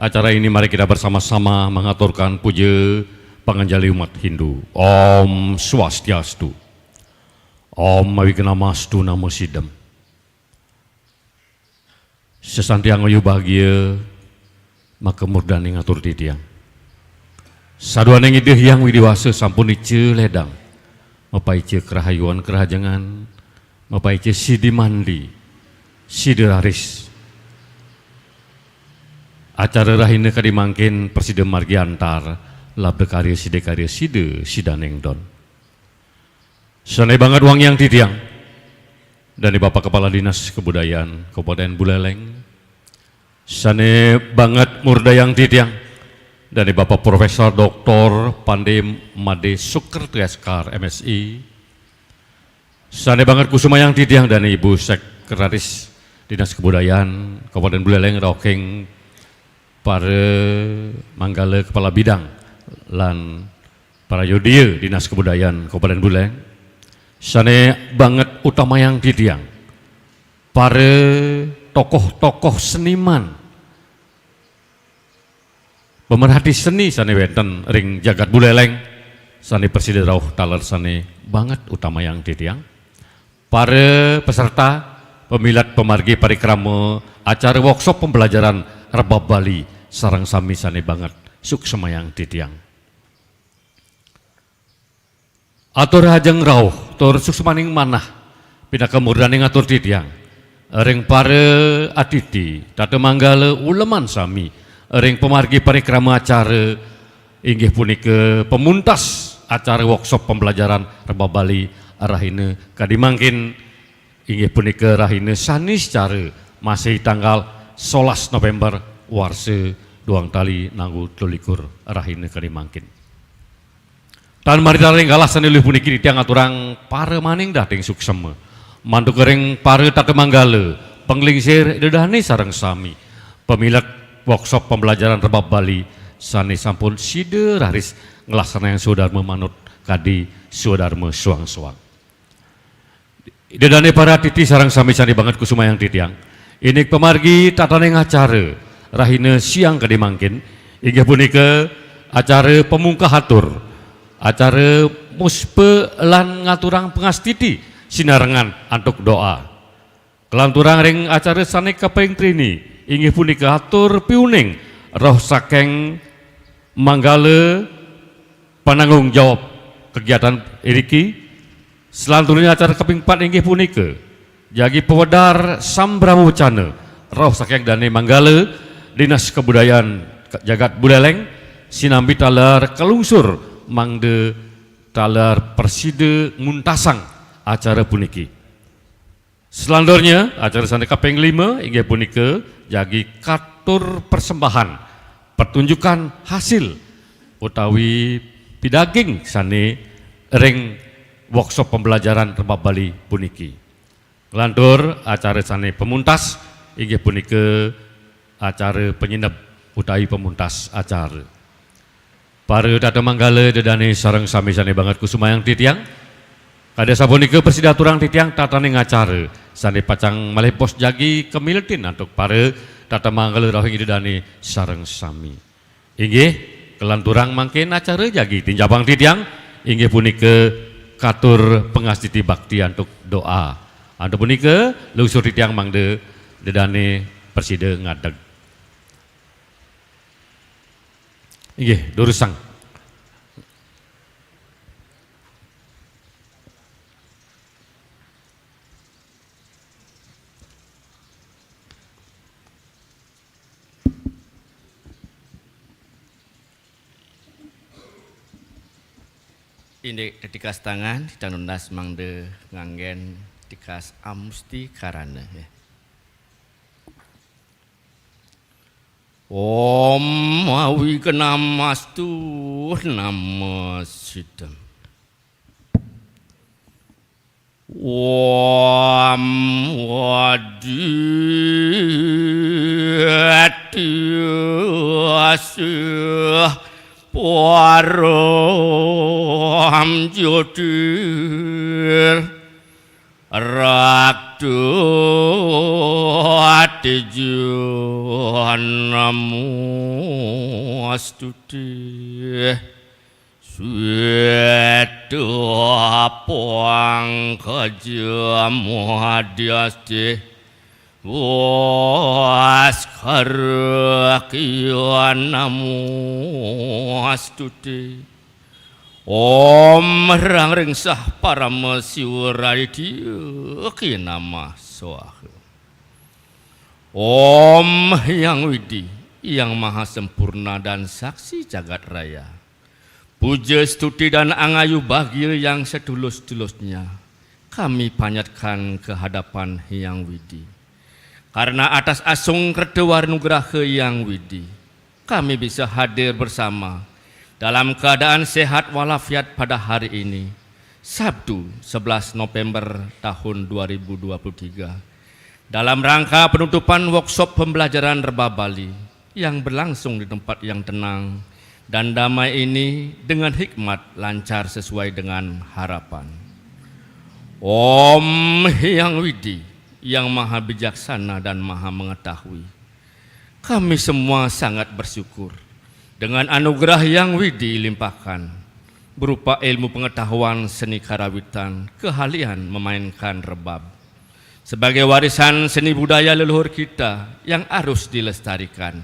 Acara ini mari kita bersama-sama mengaturkan puja panganjali umat Hindu. Om Swastiastu. Om Awikenamastu Namo Sidam. Sesantiang ayu bahagia maka murdani ngatur titiang. Saduan yang ideh yang widiwasa sampun ice ledang. Mapai ice kerahayuan kerajangan. Mapai ice sidi mandi. Sidi raris. Acara rahina kadimangkin Presiden Margiantar labda karya side sidaneng don. Sanai banget uang yang titiang dari Bapak Kepala Dinas Kebudayaan Kabupaten Buleleng. Sanai banget murda yang titiang dari Bapak Profesor Dr. Pandey Made Sukerti Eskar MSI. Sanai banget kusuma yang titiang dari Ibu Sekretaris Dinas Kebudayaan Kabupaten Buleleng Rokeng para manggala kepala bidang lan para yodia Dinas Kebudayaan Kabupaten Buleleng. Sane banget utama yang titiang para tokoh-tokoh seniman pemerhati seni sane wenten ring jagat Buleleng. Sane Presiden Rauh talar sane banget utama yang titiang para peserta pemilat pemargi parikrama acara workshop pembelajaran Rebab Bali sarang sami sane banget suksema yang titiang. Atur hajeng rauh tur suksemaning manah pindah kemurdaning atur titiang. Ring para aditi tata manggala uleman sami ring pemargi parikrama acara inggih punika pemuntas acara workshop pembelajaran Rebab Bali rahina kadimangkin inggih punika rahina sanis cara masih tanggal 11 November warse duang tali nanggu 12 rahina kadimangkin. Tan mari daring galasan ilih puniki tiang aturang para maning dating suksema. Mantu kering para tata manggala penglingsir dedahne sareng sami. Pemilat workshop pembelajaran Rebab Bali sane sampun side raris ngelaksana yang sudarma manut kadi sudarma suang-suang. Dedahne para titi sareng sami sani banget kusuma yang titiang. Ini pemargi tataneng acara rahina siang kadimangkin inggih punika acara pemungkahatur acara muspe lan ngaturang pengastiti sinarengan antuk doa kelanturang ring acara sane kaping trini inggih punika atur piuning roh saking manggala penanggung jawab kegiatan iriki. Selanjutnya acara kaping 4 inggih punika jagi pewedar Sambrama Wacana roh saking dane manggala Dinas Kebudayaan Jagat Buleleng sinambi talar kelungsur mangde talar perside muntasang acara puniki. Selanjutnya acara sane kaping 5 inggih punika jagi katur persembahan pertunjukan hasil utawi pidaging sane ring workshop pembelajaran Rebab Bali puniki. Lantur acara sane pemuntas inggih punika acara penyinep utawi pemuntas acara. Para tata manggala dedane sareng sami sane banget kusuma yang titiang. Kada sapunika presida turang titiang tataning acara sane pacang malih pos jagi kemiletin antuk para tata manggala rohing dedane sareng sami. Inggih kelanturang mangkin acara jagi tinjabang titiang inggih punika katur pengastiti bakti antuk doa. Anda punika lungsur titiang mangde dedane persida ngadeg. Inggih durusang. Ini dikas tangan dan nunas mangde nganggen dikas amusti karana ya. Om Awikenamastu Namo Sidam. Om Wadiatiasa Param Jodir Raktu atijuanamu astuti suetu apang kajamu hadiasti waskarakianamu astuti Om rang ringsah parama siwaraiti kinama swaha. Om yang widi, yang maha sempurna dan saksi jagat raya. Puja stuti dan angayu bahagia yang setulus-tulusnya. Kami panjatkan ke hadapan Hyang Widi. Karena atas asung kedewar nugraha Hyang Widi, kami bisa hadir bersama dalam keadaan sehat walafiat pada hari ini, Sabtu 11 November tahun 2023, dalam rangka penutupan workshop pembelajaran Rebab Bali yang berlangsung di tempat yang tenang dan damai ini dengan hikmat lancar sesuai dengan harapan. Om Hyang Widi yang maha bijaksana dan maha mengetahui, kami semua sangat bersyukur dengan anugerah yang Widi limpahkan, berupa ilmu pengetahuan seni karawitan, keahlian memainkan rebab, sebagai warisan seni budaya leluhur kita yang harus dilestarikan,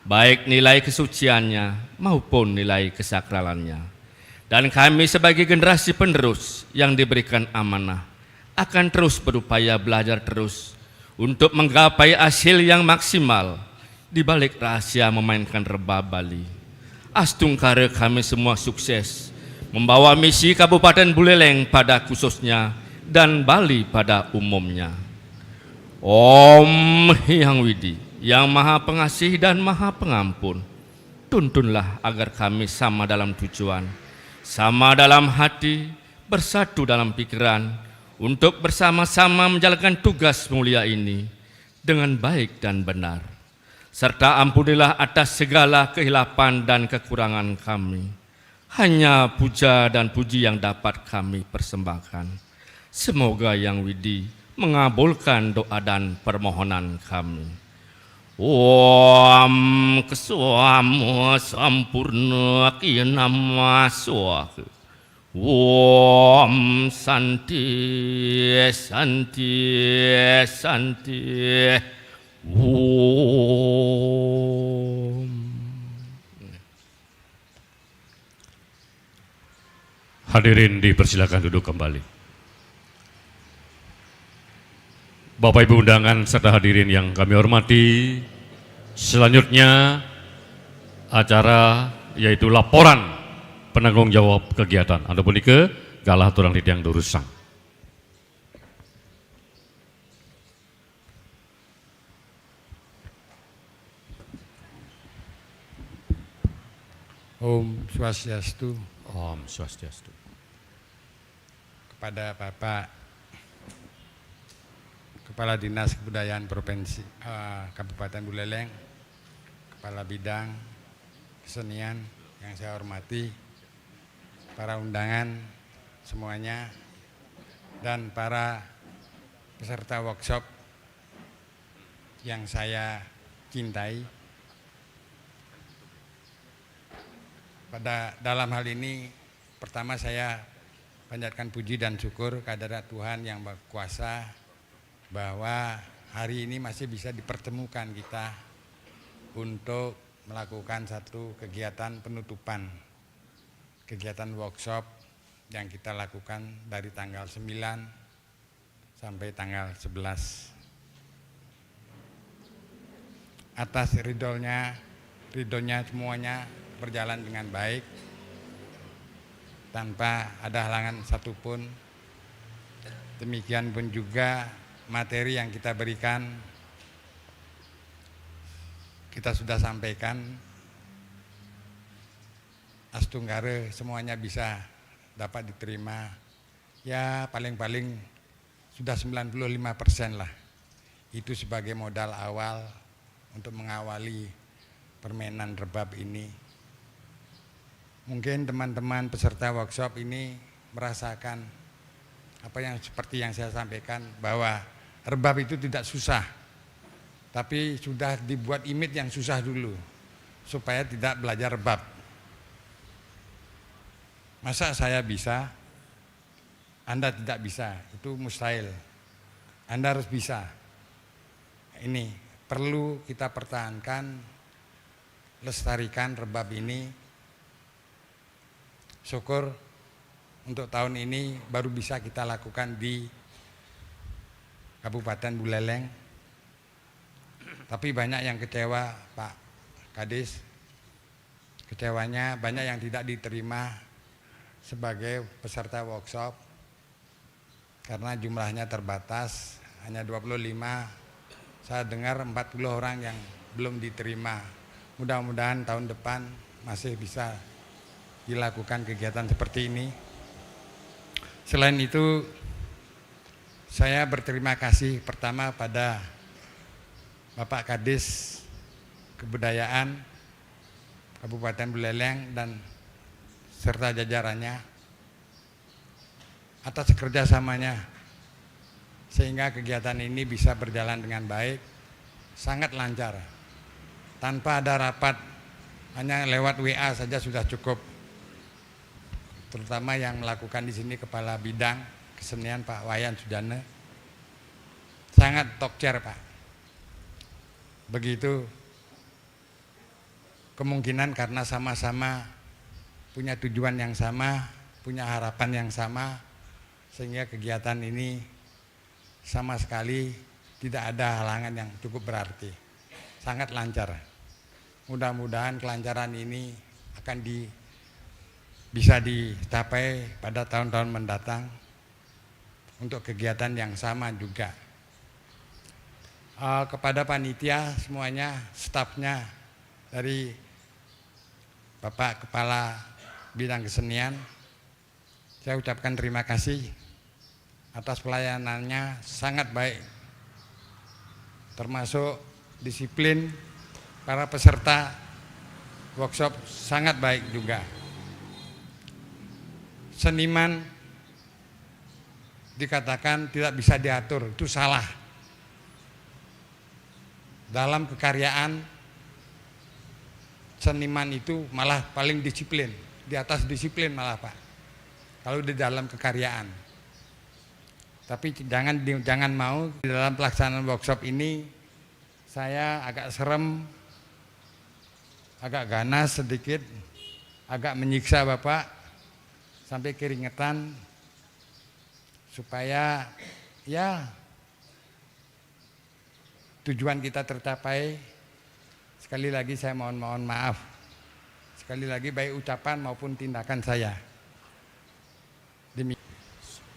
baik nilai kesuciannya maupun nilai kesakralannya. Dan kami sebagai generasi penerus yang diberikan amanah, akan terus berupaya belajar terus untuk menggapai hasil yang maksimal, di balik rahasia memainkan rebab Bali. Astungkara kami semua sukses membawa misi Kabupaten Buleleng pada khususnya dan Bali pada umumnya. Om Hyang Widi yang maha pengasih dan maha pengampun, tuntunlah agar kami sama dalam tujuan, sama dalam hati, bersatu dalam pikiran, untuk bersama-sama menjalankan tugas mulia ini dengan baik dan benar. Serta ampunilah atas segala kehilapan dan kekurangan kami. Hanya puja dan puji yang dapat kami persembahkan. Semoga Yang Widi mengabulkan doa dan permohonan kami. Om kesuamu sampurna kinama swaha. Om santi santi santi. Hadirin dipersilakan duduk kembali. Bapak Ibu undangan serta hadirin yang kami hormati, selanjutnya acara yaitu laporan penanggung jawab kegiatan. Anda pun ke galah turang tiang durusang. Om Swastiastu. Om Swastiastu. Kepada Bapak Kepala Dinas Kebudayaan Provinsi Kabupaten Buleleng, Kepala Bidang Kesenian yang saya hormati, para undangan semuanya, dan para peserta workshop yang saya cintai. Pada dalam hal ini, pertama saya panjatkan puji dan syukur kehadirat Tuhan yang berkuasa bahwa hari ini masih bisa dipertemukan kita untuk melakukan satu kegiatan penutupan, kegiatan workshop yang kita lakukan dari tanggal 9 sampai tanggal 11. Atas ridhonya semuanya berjalan dengan baik tanpa ada halangan satupun. Demikian pun juga materi yang kita berikan kita sudah sampaikan, astunggara semuanya bisa dapat diterima, ya paling-paling sudah 95% lah. Itu sebagai modal awal untuk mengawali permainan rebab ini. Mungkin teman-teman peserta workshop ini merasakan apa yang seperti yang saya sampaikan bahwa rebab itu tidak susah, tapi sudah dibuat image yang susah dulu supaya tidak belajar rebab. Masa saya bisa, Anda tidak bisa, itu mustahil. Anda harus bisa. Ini perlu kita pertahankan, lestarikan rebab ini. Syukur untuk tahun ini baru bisa kita lakukan di Kabupaten Buleleng. Tapi banyak yang kecewa, Pak Kadis. Kecewanya banyak yang tidak diterima sebagai peserta workshop karena jumlahnya terbatas, hanya 25. Saya dengar 40 orang yang belum diterima. Mudah-mudahan tahun depan masih bisa dilakukan kegiatan seperti ini. Selain itu, saya berterima kasih pertama pada Bapak Kadis Kebudayaan Kabupaten Buleleng dan serta jajarannya atas kerjasamanya sehingga kegiatan ini bisa berjalan dengan baik, sangat lancar, tanpa ada rapat, hanya lewat WA saja sudah cukup. Terutama yang melakukan di sini Kepala Bidang Kesenian Pak Wayan Sudane, sangat tokcer Pak. Begitu kemungkinan karena sama-sama punya tujuan yang sama, punya harapan yang sama, sehingga kegiatan ini sama sekali tidak ada halangan yang cukup berarti, sangat lancar. Mudah-mudahan kelancaran ini akan bisa dicapai pada tahun-tahun mendatang untuk kegiatan yang sama juga. Kepada panitia semuanya, stafnya dari Bapak Kepala Bidang Kesenian, saya ucapkan terima kasih atas pelayanannya, sangat baik, termasuk disiplin para peserta workshop sangat baik juga. Seniman dikatakan tidak bisa diatur, itu salah. Dalam kekaryaan, seniman itu malah paling disiplin, di atas disiplin malah Pak, kalau di dalam kekaryaan. Tapi jangan mau di dalam pelaksanaan workshop ini saya agak serem, agak ganas sedikit, agak menyiksa Bapak sampai keringetan supaya ya tujuan kita tercapai. Sekali lagi saya mohon maaf. Sekali lagi baik ucapan maupun tindakan saya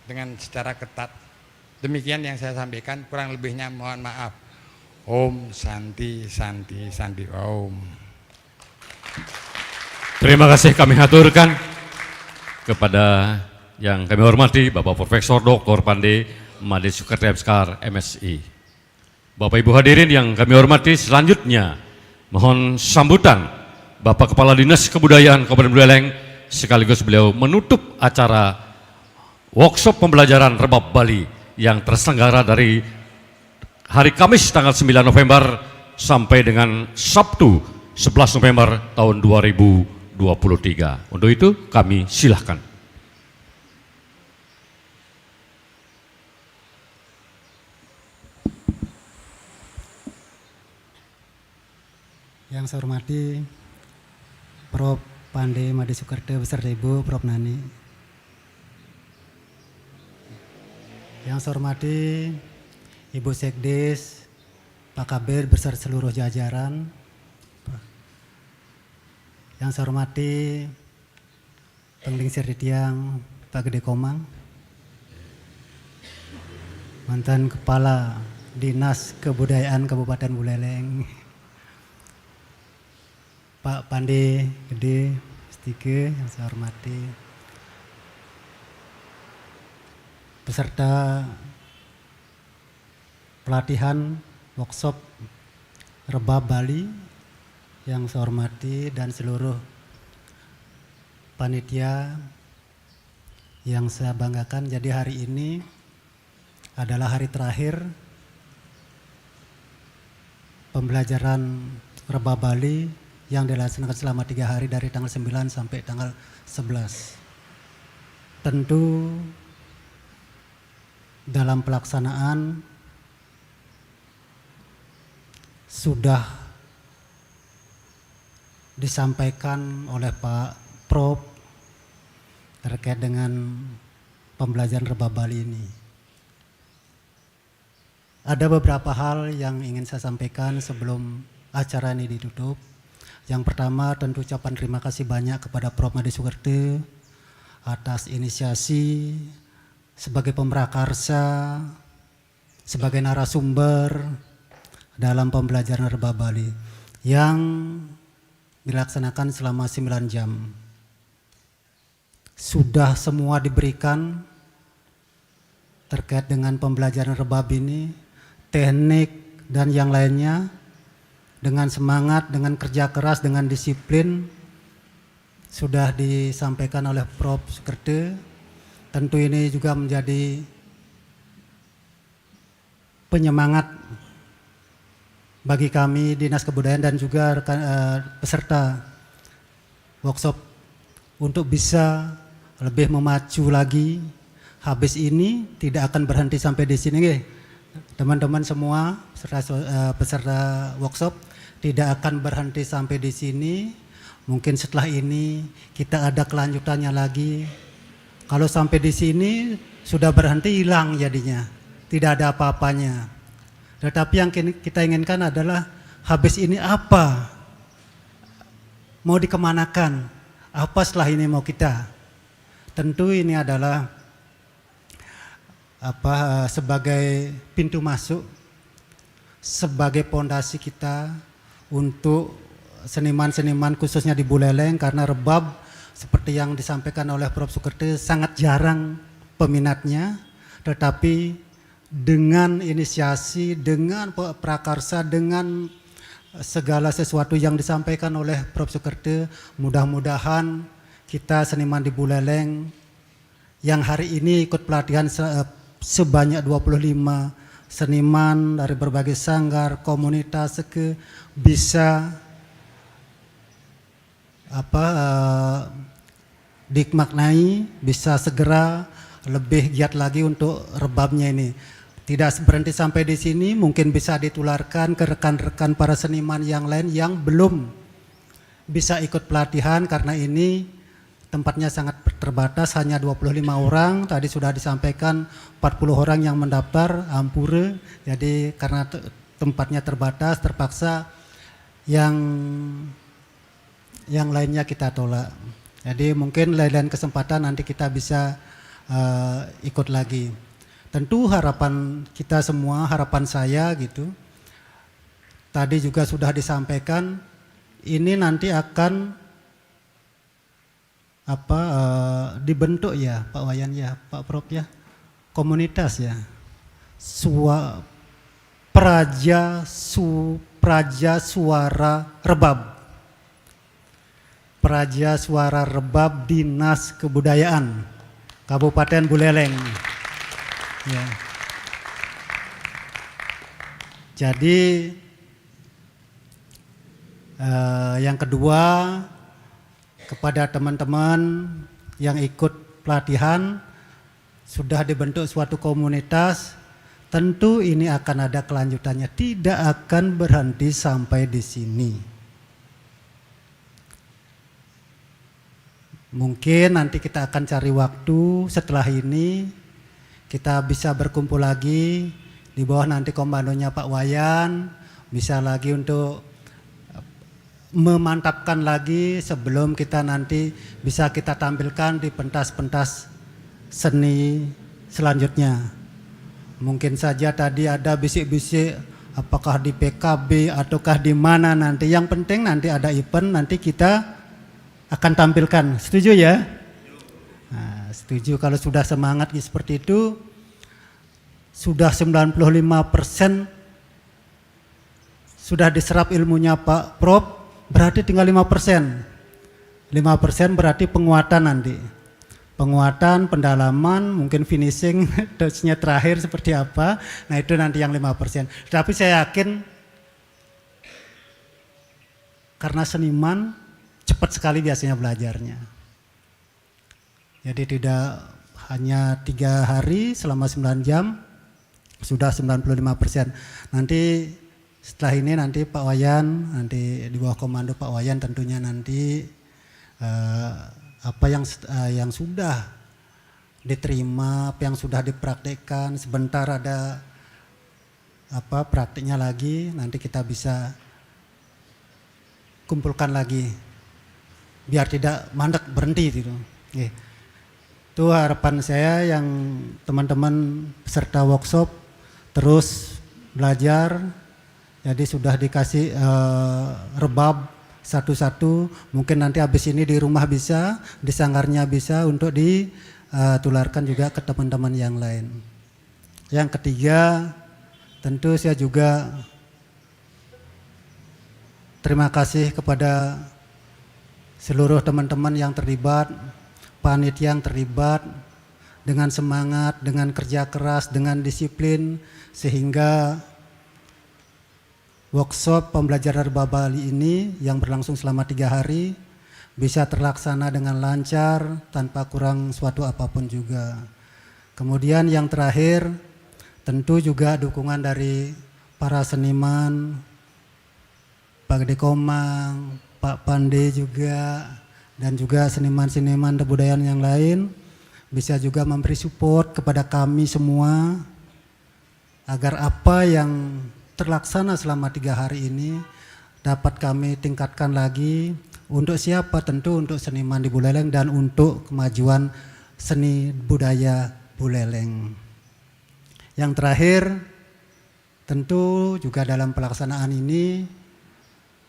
dengan secara ketat. Demikian yang saya sampaikan, kurang lebihnya mohon maaf. Om Santi Santi Santi Om. Terima kasih kami aturkan kepada yang kami hormati Bapak Profesor Dr. Pande Made Sukerti Emskar MSI. Bapak Ibu hadirin yang kami hormati, selanjutnya mohon sambutan Bapak Kepala Dinas Kebudayaan Kabupaten Buleleng, sekaligus beliau menutup acara workshop pembelajaran rebab Bali yang terselenggara dari hari Kamis tanggal 9 November sampai dengan Sabtu 11 November tahun 2023. Untuk itu kami silahkan. Yang saya hormati Prof. Pande Made Sukerti beserta Ibu Prof. Nani. Yang saya hormati Ibu Sekdes, Pak Kabir beserta seluruh jajaran. Yang saya hormati Penglingsir di Tiang Pak Gede Komang, mantan Kepala Dinas Kebudayaan Kabupaten Buleleng, Pak Pande Gede Stike yang saya hormati, peserta pelatihan workshop rebab Bali yang saya hormati, dan seluruh panitia yang saya banggakan. Jadi hari ini adalah hari terakhir pembelajaran Rebab Bali yang dilaksanakan selama 3 hari dari tanggal 9 sampai tanggal 11. Tentu dalam pelaksanaan sudah disampaikan oleh Pak Prof terkait dengan pembelajaran Rebab Bali ini. Ada beberapa hal yang ingin saya sampaikan sebelum acara ini ditutup. Yang pertama, tentu ucapan terima kasih banyak kepada Prof Made Sugerte atas inisiasi sebagai pemrakarsa, sebagai narasumber dalam pembelajaran Rebab Bali yang dilaksanakan selama 9 jam. Sudah semua diberikan terkait dengan pembelajaran Rebab ini, teknik dan yang lainnya, dengan semangat, dengan kerja keras, dengan disiplin sudah disampaikan oleh Prof Sugerte. Tentu ini juga menjadi penyemangat bagi kami Dinas Kebudayaan dan juga rekan, peserta workshop untuk bisa lebih memacu lagi. Habis ini tidak akan berhenti sampai di sini, teman-teman semua peserta workshop tidak akan berhenti sampai di sini. Mungkin setelah ini kita ada kelanjutannya lagi. Kalau sampai di sini sudah berhenti, hilang jadinya, tidak ada apa-apanya. Tetapi yang kita inginkan adalah habis ini apa, mau dikemanakan, apa setelah ini mau kita. Tentu ini adalah sebagai pintu masuk, sebagai pondasi kita untuk seniman-seniman khususnya di Buleleng, karena rebab seperti yang disampaikan oleh Prof Sugerte sangat jarang peminatnya, tetapi dengan inisiasi, dengan prakarsa, dengan segala sesuatu yang disampaikan oleh Prof Sugerte, mudah-mudahan kita seniman di Buleleng yang hari ini ikut pelatihan sebanyak 25 seniman dari berbagai sanggar, komunitas, bisa dimaknai, bisa segera lebih giat lagi untuk rebabnya ini. Tidak berhenti sampai di sini, mungkin bisa ditularkan ke rekan-rekan para seniman yang lain yang belum bisa ikut pelatihan, karena ini tempatnya sangat terbatas, hanya 25 orang. Tadi sudah disampaikan 40 orang yang mendaftar, ampure. Jadi karena tempatnya terbatas, terpaksa yang lainnya kita tolak. Jadi mungkin lain-lain kesempatan nanti kita bisa ikut lagi. Tentu harapan kita semua, harapan saya gitu, tadi juga sudah disampaikan, ini nanti akan dibentuk ya Pak Wayan ya, Pak Prof ya, komunitas ya, Praja Suara Rebab, Praja Suara Rebab Dinas Kebudayaan Kabupaten Buleleng ya. Jadi yang kedua, kepada teman-teman yang ikut pelatihan, sudah dibentuk suatu komunitas, tentu ini akan ada kelanjutannya, tidak akan berhenti sampai di sini. Mungkin nanti kita akan cari waktu setelah ini, kita bisa berkumpul lagi di bawah nanti komandonya Pak Wayan, bisa lagi untuk memantapkan lagi sebelum kita nanti bisa kita tampilkan di pentas-pentas seni selanjutnya. Mungkin saja tadi ada bisik-bisik apakah di PKB ataukah di mana nanti. Yang penting nanti ada event, nanti kita akan tampilkan. Setuju ya? Nah, setuju. Kalau sudah semangat seperti itu, sudah 95% sudah diserap ilmunya Pak Prof, berarti tinggal 5%. 5% berarti penguatan nanti. penguatan, pendalaman, mungkin finishing, touch-nya terakhir seperti apa. Nah itu nanti yang 5%. Tapi saya yakin karena seniman cepat sekali biasanya belajarnya. Jadi tidak hanya 3 hari selama 9 jam, sudah 95%. Nanti setelah ini nanti Pak Wayan, nanti di bawah komando Pak Wayan tentunya nanti apa yang sudah diterima, apa yang sudah dipraktekkan, sebentar ada apa praktiknya lagi, nanti kita bisa kumpulkan lagi biar tidak mandek berhenti gitu. Itu harapan saya yang teman-teman peserta workshop terus belajar. Jadi sudah dikasih rebab satu-satu, mungkin nanti habis ini di rumah bisa, di sanggarnya bisa untuk ditularkan juga ke teman-teman yang lain. Yang ketiga, tentu saya juga terima kasih kepada seluruh teman-teman yang terlibat, panitia yang terlibat, dengan semangat, dengan kerja keras, dengan disiplin, sehingga workshop pembelajaran berbahasa Bali ini yang berlangsung selama 3 hari bisa terlaksana dengan lancar tanpa kurang suatu apapun juga. Kemudian yang terakhir tentu juga dukungan dari para seniman, Pak Gede Komang, Pak Pande juga, dan juga seniman-seniman kebudayaan yang lain bisa juga memberi support kepada kami semua agar apa yang terlaksana selama 3 hari ini dapat kami tingkatkan lagi. Untuk siapa? Tentu untuk seniman di Buleleng dan untuk kemajuan seni budaya Buleleng. Yang terakhir, tentu juga dalam pelaksanaan ini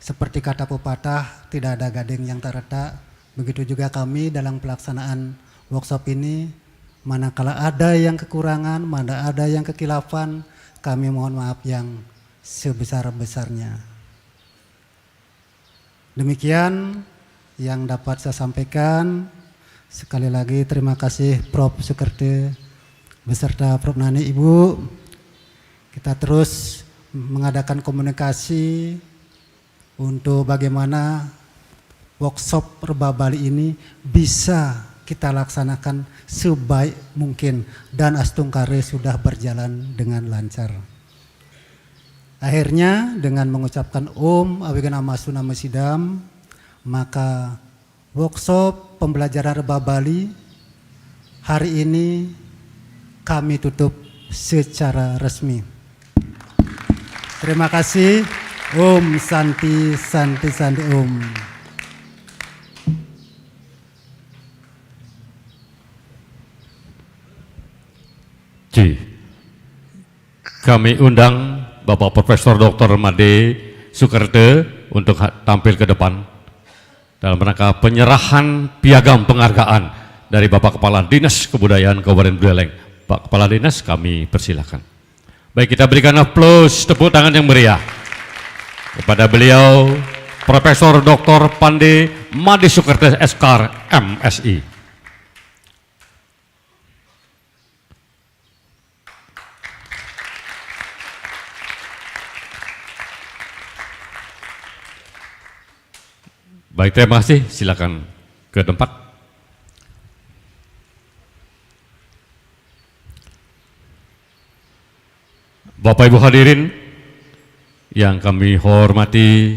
seperti kata pepatah, tidak ada gading yang tak retak. Begitu juga kami dalam pelaksanaan workshop ini, manakala ada yang kekurangan, mana ada yang kekilafan, kami mohon maaf yang sebesar-besarnya. Demikian yang dapat saya sampaikan. Sekali lagi terima kasih Prof. Sukerte beserta Prof. Nani, Ibu. Kita terus mengadakan komunikasi untuk bagaimana workshop Rebab Bali ini bisa kita laksanakan sebaik mungkin dan Astungkare sudah berjalan dengan lancar. Akhirnya dengan mengucapkan Om Awigan Amasu Nama Sidam, maka workshop pembelajaran Rebab Bali hari ini kami tutup secara resmi. Terima kasih. Om Santi Santi Santi Om. Kami undang Bapak Profesor Dr. Made Sukerte untuk tampil ke depan dalam rangka penyerahan piagam penghargaan dari Bapak Kepala Dinas Kebudayaan Kabupaten Buleleng. Pak Kepala Dinas, kami persilakan. Baik, kita berikan aplaus, tepuk tangan yang meriah kepada beliau Profesor Dr. Pande Made Sukerte SK MSI. Baik, terima kasih. Silakan ke tempat. Bapak Ibu hadirin yang kami hormati,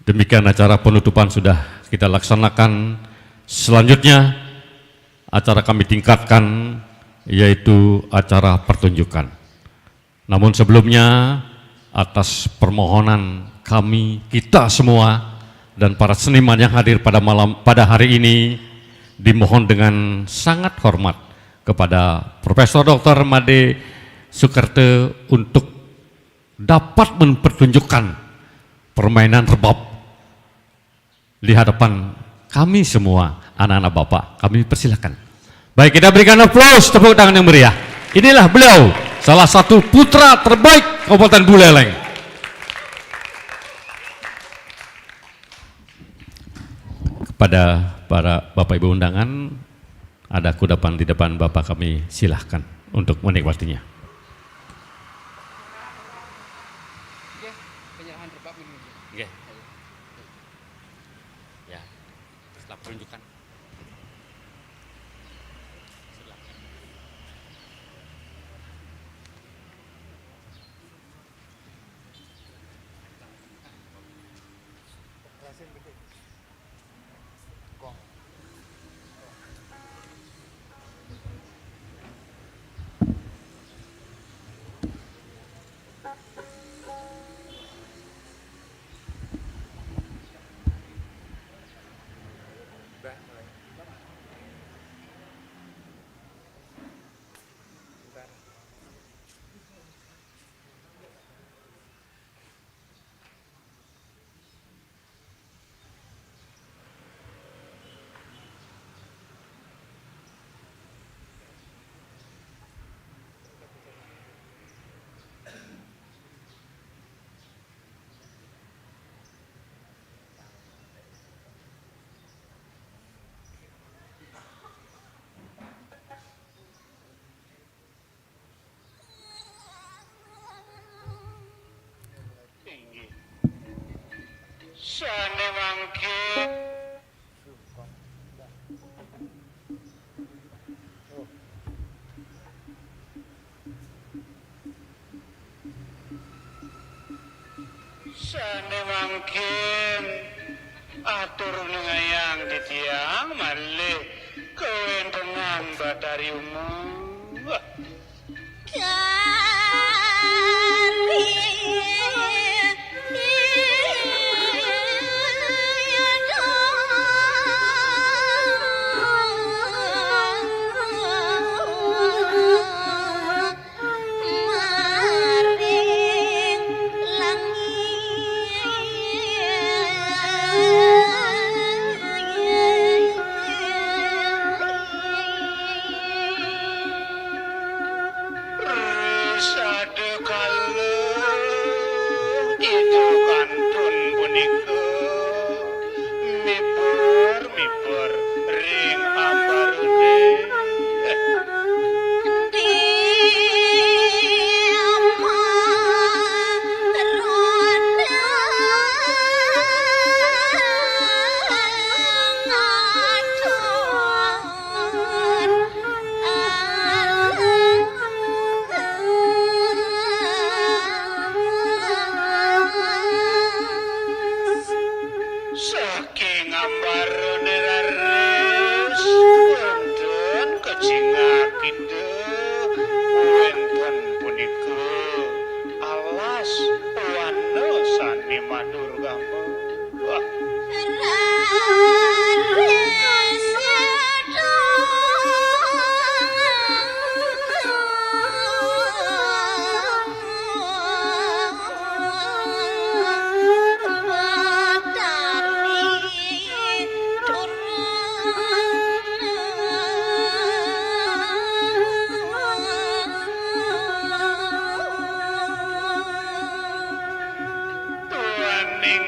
demikian acara penutupan sudah kita laksanakan. Selanjutnya acara kami tingkatkan, yaitu acara pertunjukan. Namun sebelumnya, atas permohonan kami, kita semua dan para seniman yang hadir pada hari ini, dimohon dengan sangat hormat kepada Profesor Dr. Made Sukerte untuk dapat mempertunjukkan permainan rebab di hadapan kami semua, anak-anak Bapak. Kami persilakan. Baik, kita berikan aplaus, tepuk tangan yang meriah. Inilah beliau, salah satu putra terbaik Kabupaten Buleleng. Kepada para Bapak Ibu undangan, ada kudapan di depan Bapak, kami silahkan untuk menikmatinya. Ya, setelah pertunjukan. Sane mangke Sane mangkin atur nengayang titiang malih kewentengan Batari Umum.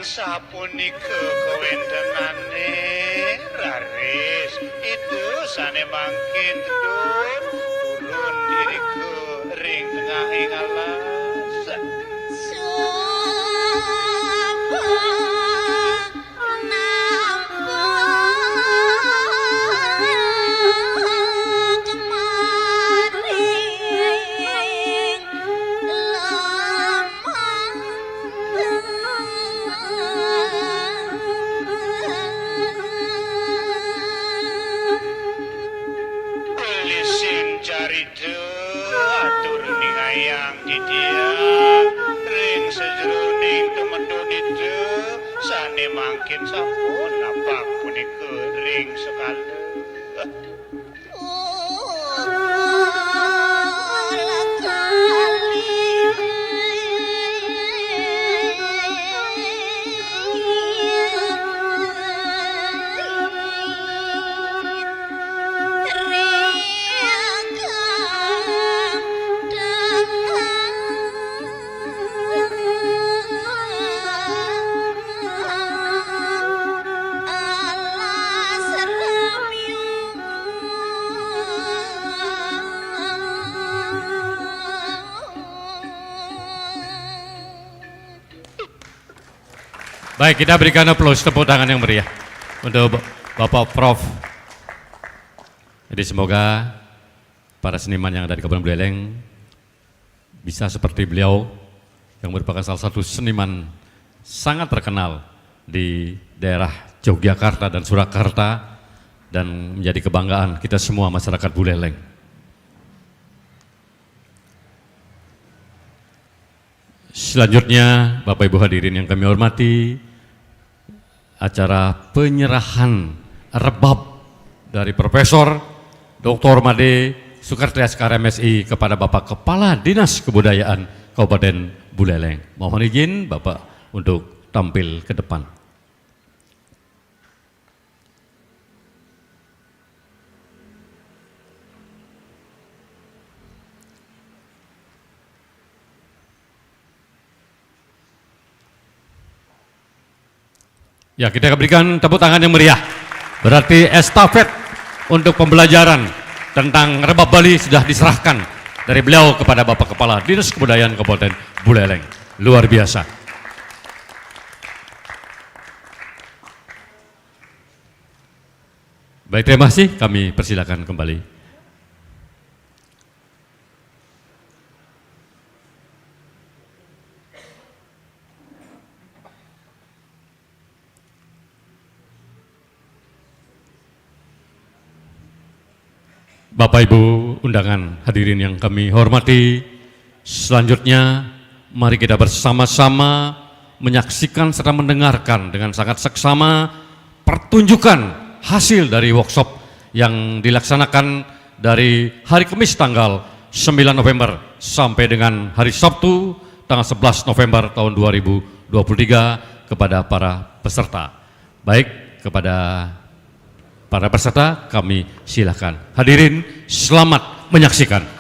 Sapunika kewentenane raris itu sane mangkin tedur turun diri ke ring tengahing alas atur ningayang didiang ring sejroning temedun itu sane mangkin sampun napak punika ring sekali Allah Baik, kita berikan aplaus, tepuk tangan yang meriah untuk Bapak Prof. Jadi semoga para seniman yang ada di Kabupaten Buleleng bisa seperti beliau yang merupakan salah satu seniman sangat terkenal di daerah Yogyakarta dan Surakarta dan menjadi kebanggaan kita semua masyarakat Buleleng. Selanjutnya, Bapak Ibu hadirin yang kami hormati, acara penyerahan rebab dari Profesor Dr. Made Soekartria Sekar MSI kepada Bapak Kepala Dinas Kebudayaan Kabupaten Buleleng. Mohon izin Bapak untuk tampil ke depan. Ya, kita berikan tepuk tangan yang meriah. Berarti estafet untuk pembelajaran tentang rebab Bali sudah diserahkan dari beliau kepada Bapak Kepala Dinas Kebudayaan Kabupaten Buleleng. Luar biasa. Baik, terima kasih. Kami persilakan kembali. Bapak Ibu undangan hadirin yang kami hormati, selanjutnya mari kita bersama-sama menyaksikan serta mendengarkan dengan sangat seksama pertunjukan hasil dari workshop yang dilaksanakan dari hari Kamis tanggal 9 November sampai dengan hari Sabtu tanggal 11 November tahun 2023 kepada para peserta. Baik, kepada para peserta kami silakan. Hadirin selamat menyaksikan.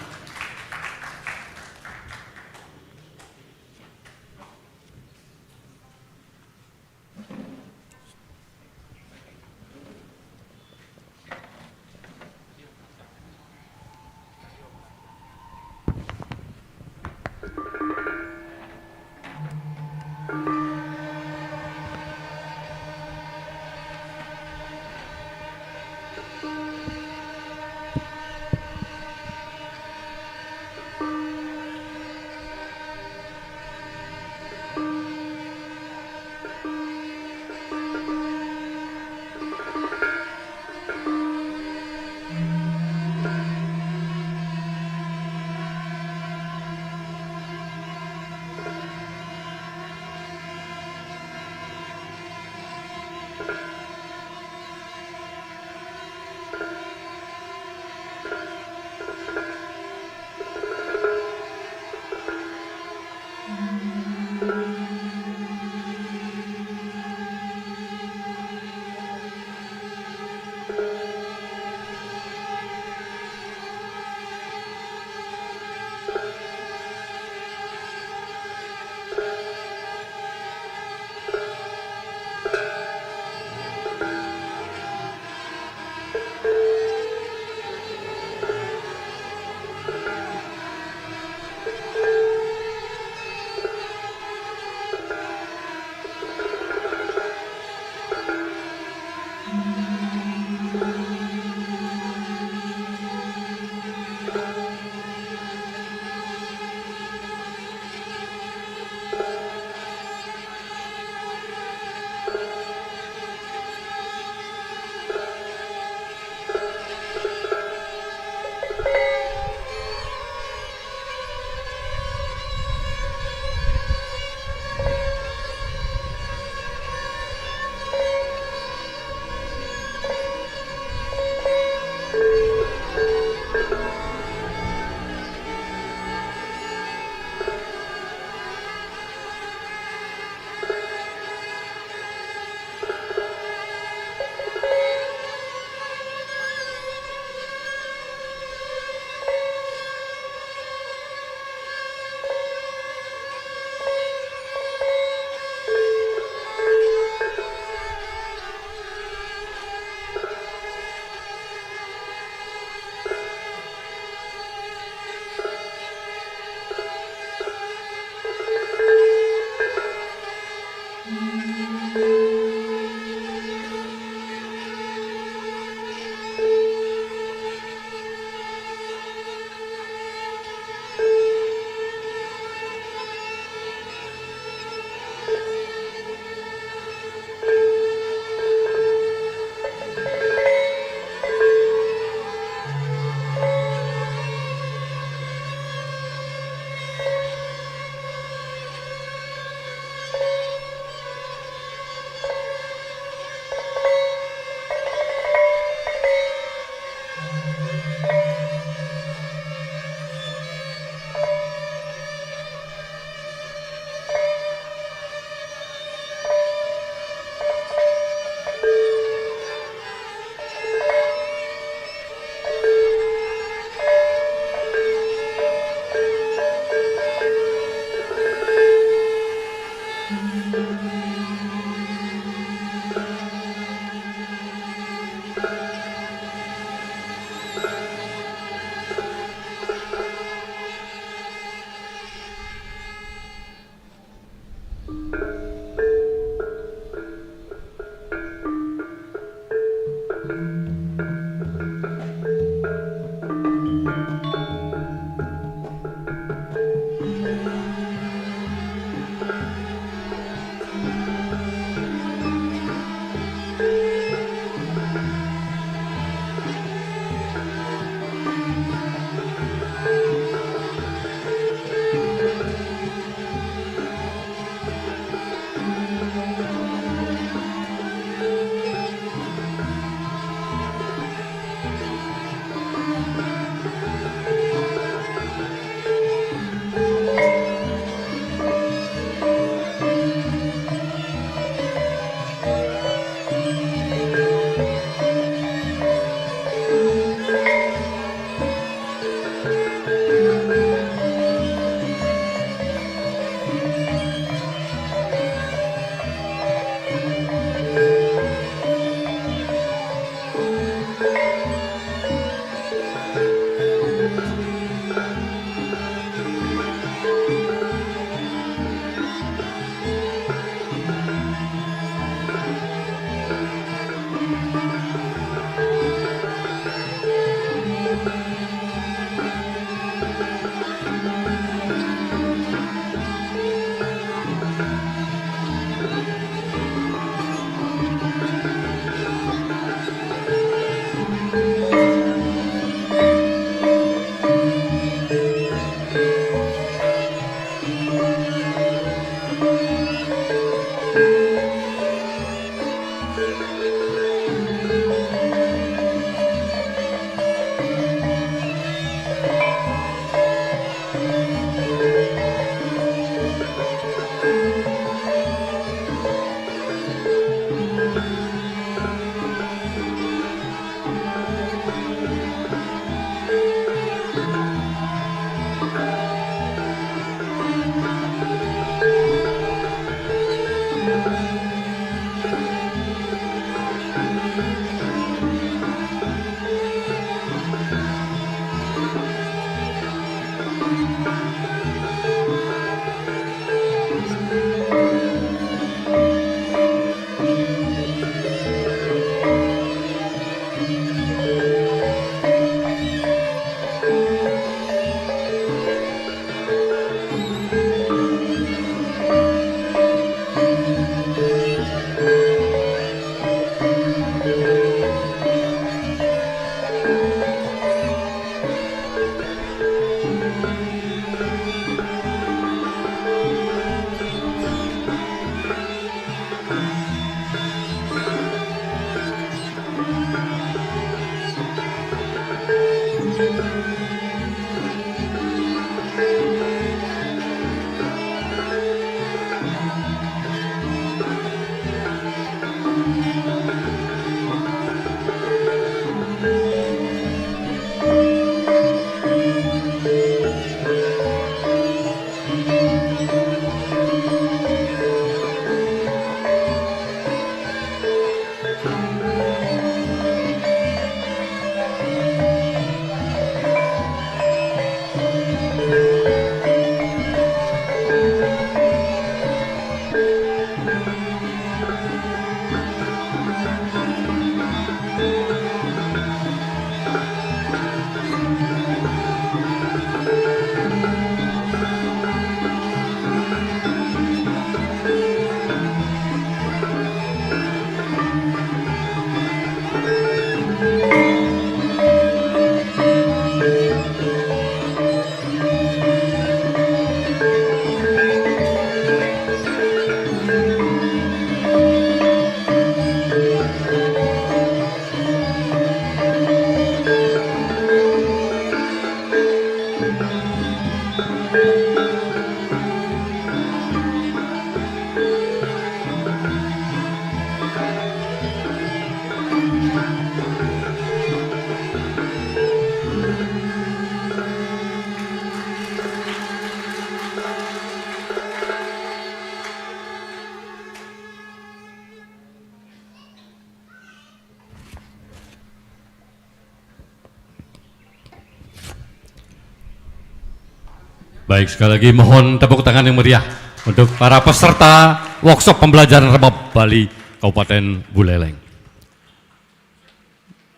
Baik, sekali lagi mohon tepuk tangan yang meriah untuk para peserta workshop pembelajaran rebab Bali Kabupaten Buleleng.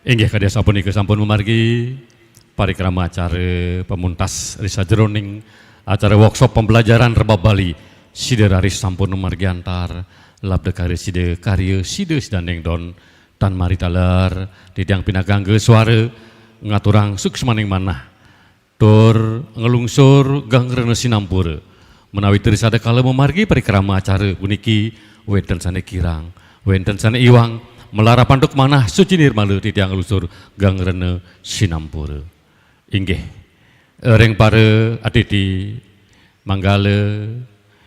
Inggih kadya sapunika sampun memargi parikrama acara pemuntas risa jroning acara workshop pembelajaran rebab Bali sideraris sampun memargi antar labda karya side karya side sedandeng don tan mari taler didang pinagangge suara ngaturang suksmaning manah tur ngelungsur gangrena sinampura menawi trisada kala memargi parikrama acara puniki wenten sane kirang wenten sane iwang melara panduk manah suci nirmala titiang ngelusur gangrena sinampura. Inggih reng para aditi manggala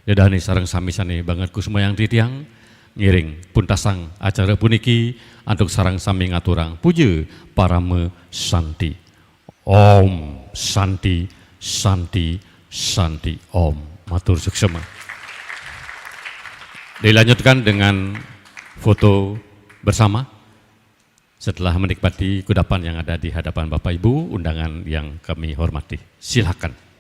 yadani sareng sami sane banget kusumayang titiang ngiring puntasang acara puniki antuk sarang sami ngaturang puja parama santi. Om Santi, Santi, Santi, Om. Matur suksema. Dilanjutkan dengan foto bersama setelah menikmati kudapan yang ada di hadapan Bapak Ibu, undangan yang kami hormati. Silakan.